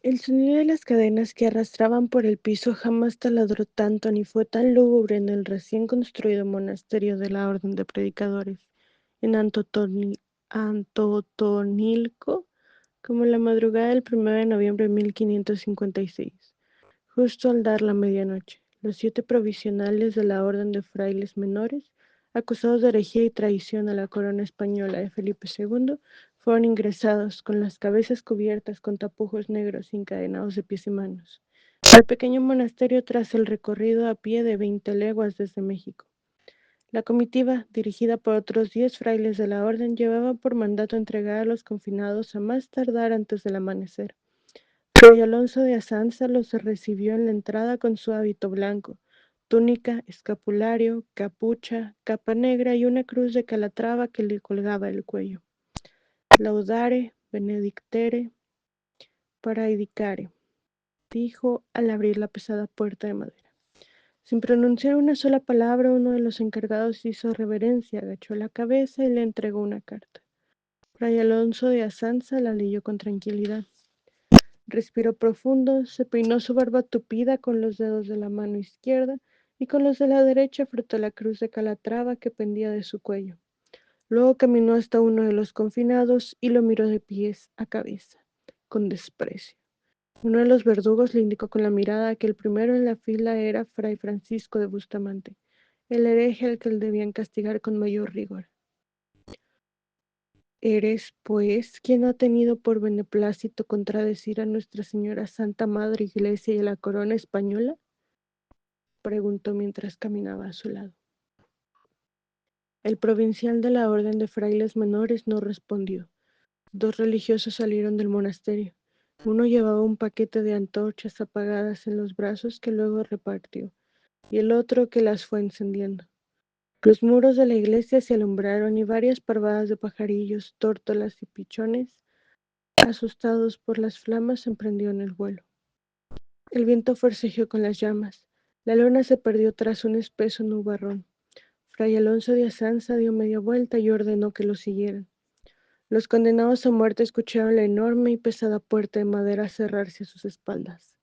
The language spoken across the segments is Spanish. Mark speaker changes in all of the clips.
Speaker 1: El sonido de las cadenas que arrastraban por el piso jamás taladró tanto ni fue tan lúgubre en el recién construido monasterio de la Orden de Predicadores en Antotonilco como la madrugada del 1 de noviembre de 1556. Justo al dar la medianoche, los 7 provisionales de la Orden de Frailes Menores, acusados de herejía y traición a la corona española de Felipe II, fueron ingresados con las cabezas cubiertas con tapujos negros encadenados de pies y manos al pequeño monasterio tras el recorrido a pie de 20 leguas desde México. La comitiva, dirigida por otros 10 frailes de la orden, llevaba por mandato entregar a los confinados a más tardar antes del amanecer. Fray Alonso de Azanza los recibió en la entrada con su hábito blanco, túnica, escapulario, capucha, capa negra y una cruz de calatrava que le colgaba del cuello. Laudare, benedictere, paraedicare, dijo al abrir la pesada puerta de madera. Sin pronunciar una sola palabra, uno de los encargados hizo reverencia, agachó la cabeza y le entregó una carta. Fray Alonso de Azanza la leyó con tranquilidad. Respiró profundo, se peinó su barba tupida con los dedos de la mano izquierda y con los de la derecha frotó la cruz de calatrava que pendía de su cuello. Luego caminó hasta uno de los confinados y lo miró de pies a cabeza, con desprecio. Uno de los verdugos le indicó con la mirada que el primero en la fila era Fray Francisco de Bustamante, el hereje al que debían castigar con mayor rigor. ¿Eres, pues, quien ha tenido por beneplácito contradecir a Nuestra Señora Santa Madre Iglesia y a la corona española? Preguntó mientras caminaba a su lado. El provincial de la Orden de Frailes Menores no respondió. 2 religiosos salieron del monasterio. Uno llevaba un paquete de antorchas apagadas en los brazos que luego repartió, y el otro que las fue encendiendo. Los muros de la iglesia se alumbraron y varias parvadas de pajarillos, tórtolas y pichones, asustados por las flamas, emprendieron el vuelo. El viento forcejeó con las llamas. La luna se perdió tras un espeso nubarrón. Fray Alonso de Azanza dio media vuelta y ordenó que lo siguieran. Los condenados a muerte escucharon la enorme y pesada puerta de madera cerrarse a sus espaldas.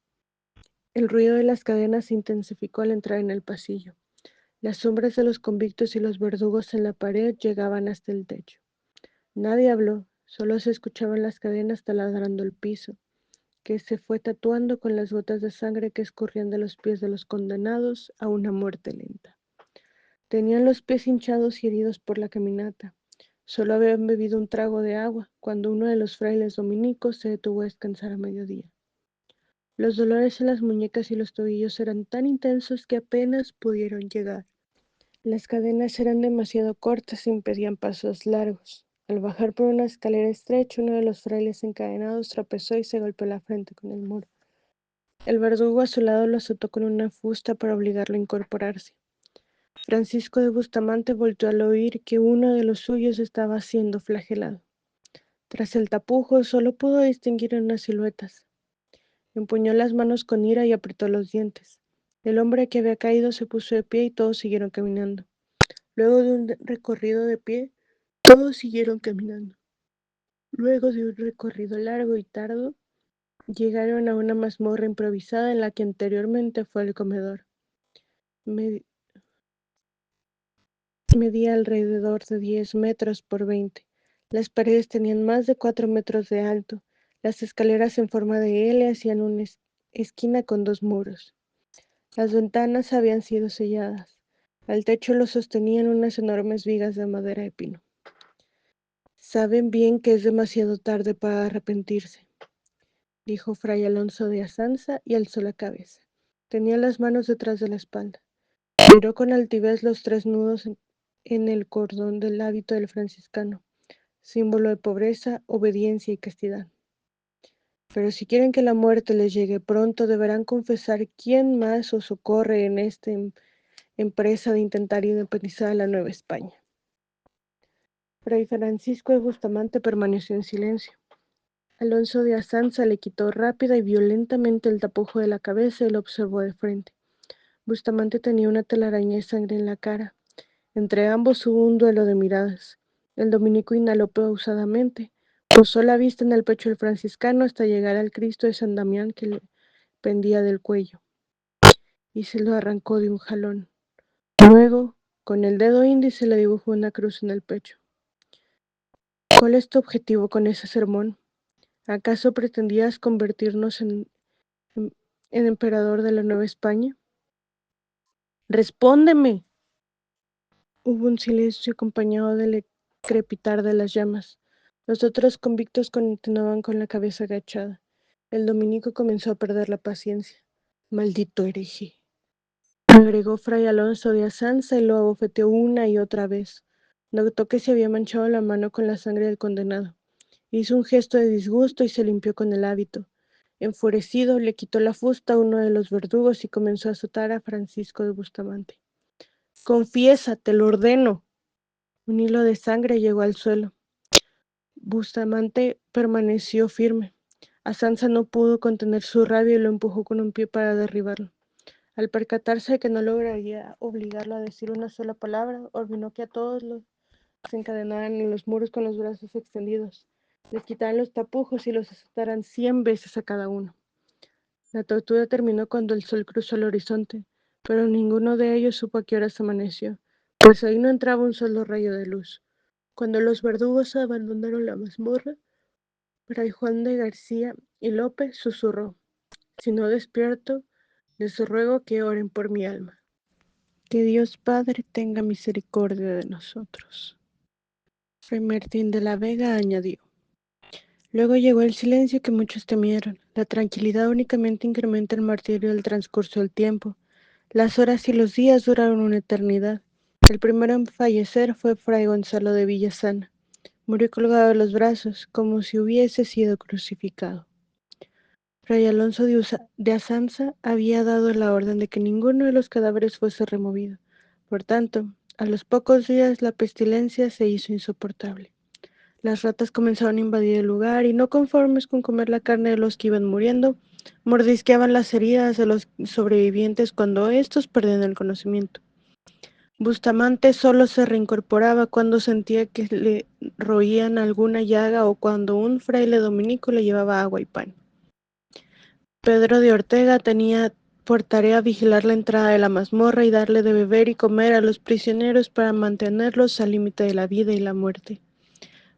Speaker 1: El ruido de las cadenas se intensificó al entrar en el pasillo. Las sombras de los convictos y los verdugos en la pared llegaban hasta el techo. Nadie habló, solo se escuchaban las cadenas taladrando el piso, que se fue tatuando con las gotas de sangre que escurrían de los pies de los condenados a una muerte lenta. Tenían los pies hinchados y heridos por la caminata. Solo habían bebido un trago de agua cuando uno de los frailes dominicos se detuvo a descansar a mediodía. Los dolores en las muñecas y los tobillos eran tan intensos que apenas pudieron llegar. Las cadenas eran demasiado cortas e impedían pasos largos. Al bajar por una escalera estrecha, uno de los frailes encadenados tropezó y se golpeó la frente con el muro. El verdugo a su lado lo azotó con una fusta para obligarlo a incorporarse. Francisco de Bustamante volteó al oír que uno de los suyos estaba siendo flagelado. Tras el tapujo solo pudo distinguir unas siluetas. Empuñó las manos con ira y apretó los dientes. El hombre que había caído se puso de pie y todos siguieron caminando. Luego de un recorrido de pie, todos siguieron caminando. Luego de un recorrido largo y tardo, llegaron a una mazmorra improvisada en la que anteriormente fue el comedor. Medía alrededor de 10 metros por 20. Las paredes tenían más de 4 metros de alto. Las escaleras en forma de L hacían una esquina con 2 muros. Las ventanas habían sido selladas. Al techo lo sostenían unas enormes vigas de madera de pino. Saben bien que es demasiado tarde para arrepentirse, dijo Fray Alonso de Azanza y alzó la cabeza. Tenía las manos detrás de la espalda. Miró con altivez los 3 nudos en el cordón del hábito del franciscano, símbolo de pobreza, obediencia y castidad. Pero si quieren que la muerte les llegue pronto, deberán confesar quién más os socorre en esta empresa de intentar independizar a la Nueva España. Fray Francisco de Bustamante permaneció en silencio. Alonso de Azanza le quitó rápida y violentamente el tapujo de la cabeza y lo observó de frente. Bustamante tenía una telaraña de sangre en la cara. Entre ambos hubo un duelo de miradas. El dominico inhaló pausadamente. Posó la vista en el pecho del franciscano hasta llegar al Cristo de San Damián que le pendía del cuello, y se lo arrancó de un jalón. Luego, con el dedo índice le dibujó una cruz en el pecho. ¿Cuál es tu objetivo con ese sermón? ¿Acaso pretendías convertirnos en emperador de la Nueva España? ¡Respóndeme! Hubo un silencio acompañado del crepitar de las llamas. Los otros convictos continuaban con la cabeza agachada. El dominico comenzó a perder la paciencia. Maldito hereje, agregó fray Alonso de Azanza y lo abofeteó una y otra vez. Notó que se había manchado la mano con la sangre del condenado. Hizo un gesto de disgusto y se limpió con el hábito. Enfurecido, le quitó la fusta a uno de los verdugos y comenzó a azotar a Francisco de Bustamante. Confiesa, te lo ordeno. Un hilo de sangre llegó al suelo. Bustamante permaneció firme. Azanza no pudo contener su rabia y lo empujó con un pie para derribarlo. Al percatarse de que no lograría obligarlo a decir una sola palabra, ordenó que a todos los se encadenaran en los muros con los brazos extendidos. Les quitaran los tapujos y los azotaran 100 veces a cada uno. La tortura terminó cuando el sol cruzó el horizonte, pero ninguno de ellos supo a qué horas amaneció, pues ahí no entraba un solo rayo de luz. Cuando los verdugos abandonaron la mazmorra, fray Juan de García y López susurró: si no despierto, les ruego que oren por mi alma. Que Dios Padre tenga misericordia de nosotros. Fray Martín de la Vega añadió. Luego llegó el silencio que muchos temieron. La tranquilidad únicamente incrementa el martirio del transcurso del tiempo. Las horas y los días duraron una eternidad. El primero en fallecer fue fray Gonzalo de Villasana. Murió colgado de los brazos, como si hubiese sido crucificado. Fray Alonso de Azanza había dado la orden de que ninguno de los cadáveres fuese removido. Por tanto, a los pocos días la pestilencia se hizo insoportable. Las ratas comenzaron a invadir el lugar y, no conformes con comer la carne de los que iban muriendo, mordisqueaban las heridas de los sobrevivientes cuando éstos perdían el conocimiento. Bustamante solo se reincorporaba cuando sentía que le roían alguna llaga o cuando un fraile dominico le llevaba agua y pan. Pedro de Ortega tenía por tarea vigilar la entrada de la mazmorra y darle de beber y comer a los prisioneros para mantenerlos al límite de la vida y la muerte,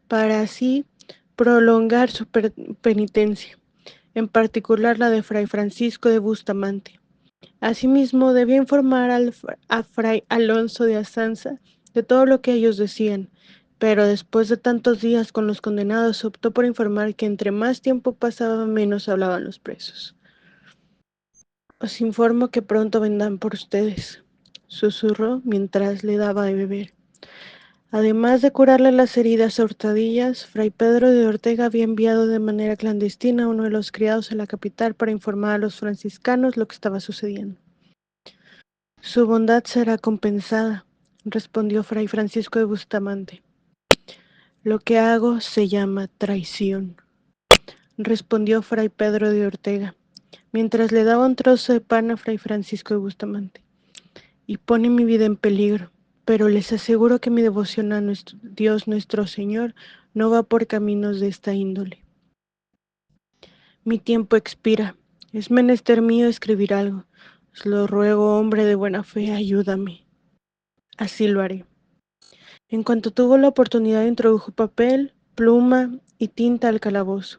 Speaker 1: para así prolongar su penitencia, en particular la de fray Francisco de Bustamante. Asimismo, debía informar a fray Alonso de Azanza de todo lo que ellos decían, pero después de tantos días con los condenados, optó por informar que entre más tiempo pasaba, menos hablaban los presos. Os informo que pronto vendrán por ustedes, susurró mientras le daba de beber. Además de curarle las heridas a hurtadillas, fray Pedro de Ortega había enviado de manera clandestina a uno de los criados a la capital para informar a los franciscanos lo que estaba sucediendo. Su bondad será compensada, respondió fray Francisco de Bustamante. Lo que hago se llama traición, respondió fray Pedro de Ortega, mientras le daba un trozo de pan a fray Francisco de Bustamante. Y pone mi vida en peligro, pero les aseguro que mi devoción a Dios nuestro Señor no va por caminos de esta índole. Mi tiempo expira, es menester mío escribir algo. Os lo ruego, hombre de buena fe, ayúdame. Así lo haré. En cuanto tuvo la oportunidad, introdujo papel, pluma y tinta al calabozo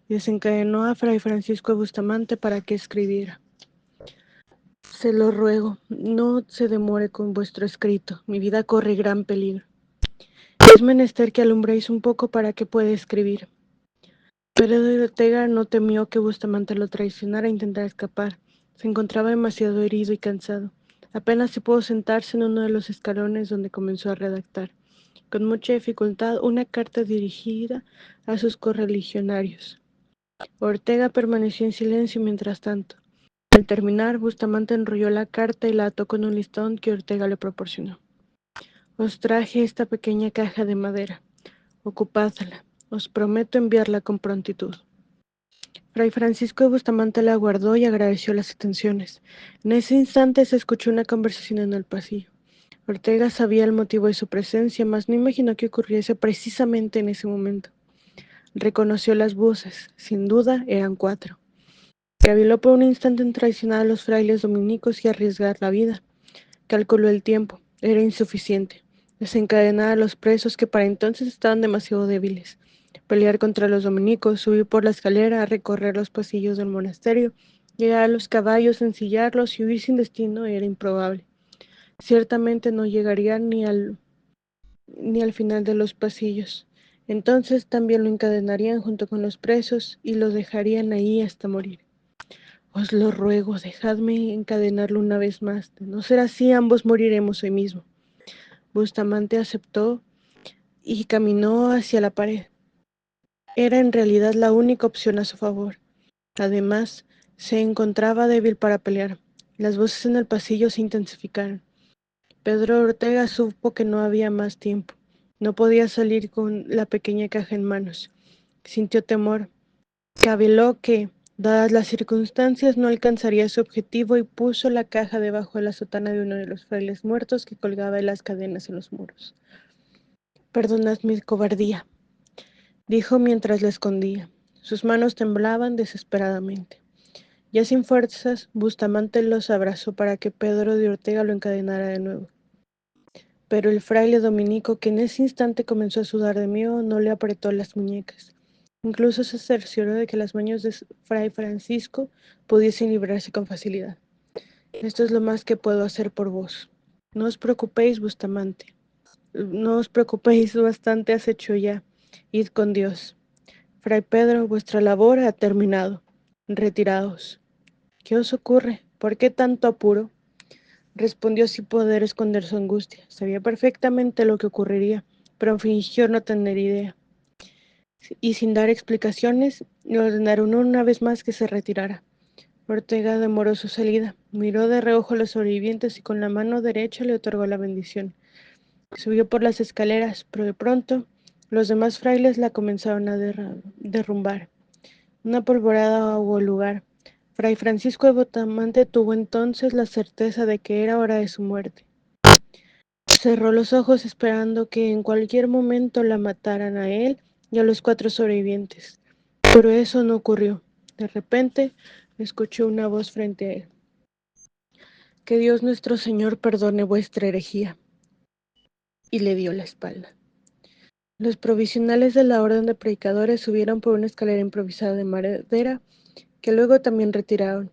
Speaker 1: y desencadenó a fray Francisco de Bustamante para que escribiera. Se lo ruego, no se demore con vuestro escrito, mi vida corre gran peligro. Es menester que alumbréis un poco para que pueda escribir. Pedro de Ortega no temió que Bustamante lo traicionara e intentara escapar. Se encontraba demasiado herido y cansado. Apenas se pudo sentarse en uno de los escalones donde comenzó a redactar, con mucha dificultad, una carta dirigida a sus correligionarios. Ortega permaneció en silencio mientras tanto. Al terminar, Bustamante enrolló la carta y la ató con un listón que Ortega le proporcionó. Os traje esta pequeña caja de madera. Ocupadla. Os prometo enviarla con prontitud. Fray Francisco de Bustamante la guardó y agradeció las atenciones. En ese instante se escuchó una conversación en el pasillo. Ortega sabía el motivo de su presencia, mas no imaginó que ocurriese precisamente en ese momento. Reconoció las voces, sin duda eran 4. Caviló por un instante en traicionar a los frailes dominicos y arriesgar la vida. Calculó el tiempo, era insuficiente. Desencadenar a los presos que para entonces estaban demasiado débiles. Pelear contra los dominicos, subir por la escalera, recorrer los pasillos del monasterio, llegar a los caballos, ensillarlos y huir sin destino era improbable. Ciertamente no llegarían ni al final de los pasillos. Entonces también lo encadenarían junto con los presos y lo dejarían ahí hasta morir. Os lo ruego, dejadme encadenarlo una vez más. De no ser así, ambos moriremos hoy mismo. Bustamante aceptó y caminó hacia la pared. Era en realidad la única opción a su favor. Además, se encontraba débil para pelear. Las voces en el pasillo se intensificaron. Pedro Ortega supo que no había más tiempo. No podía salir con la pequeña caja en manos. Sintió temor. Caviló que, dadas las circunstancias, no alcanzaría su objetivo y puso la caja debajo de la sotana de uno de los frailes muertos que colgaba de las cadenas en los muros. Perdonad mi cobardía, dijo mientras la escondía. Sus manos temblaban desesperadamente. Ya sin fuerzas, Bustamante los abrazó para que Pedro de Ortega lo encadenara de nuevo. Pero el fraile dominico, que en ese instante comenzó a sudar de miedo, no le apretó las muñecas. Incluso se cercioró de que las manos de Fray Francisco pudiesen librarse con facilidad. Esto es lo más que puedo hacer por vos. No os preocupéis, Bustamante. No os preocupéis, bastante has hecho ya. Id con Dios. Fray Pedro, vuestra labor ha terminado. Retiraos. ¿Qué os ocurre? ¿Por qué tanto apuro? Respondió sin poder esconder su angustia. Sabía perfectamente lo que ocurriría, pero fingió no tener idea. Y sin dar explicaciones, le ordenaron una vez más que se retirara. Ortega demoró su salida, miró de reojo a los sobrevivientes y con la mano derecha le otorgó la bendición. Subió por las escaleras, pero de pronto los demás frailes la comenzaron a derrumbar. Una polvorada ahogó el lugar. Fray Francisco de Bustamante tuvo entonces la certeza de que era hora de su muerte. Cerró los ojos esperando que en cualquier momento la mataran a él y a los 4 sobrevivientes. Pero eso no ocurrió. De repente, escuchó una voz frente a él. Que Dios nuestro Señor perdone vuestra herejía. Y le dio la espalda. Los provisionales de la orden de predicadores subieron por una escalera improvisada de madera, que luego también retiraron.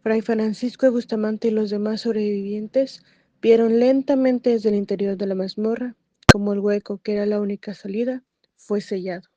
Speaker 1: Fray Francisco de Bustamante y los demás sobrevivientes vieron lentamente desde el interior de la mazmorra como el hueco, que era la única salida, fue sellado.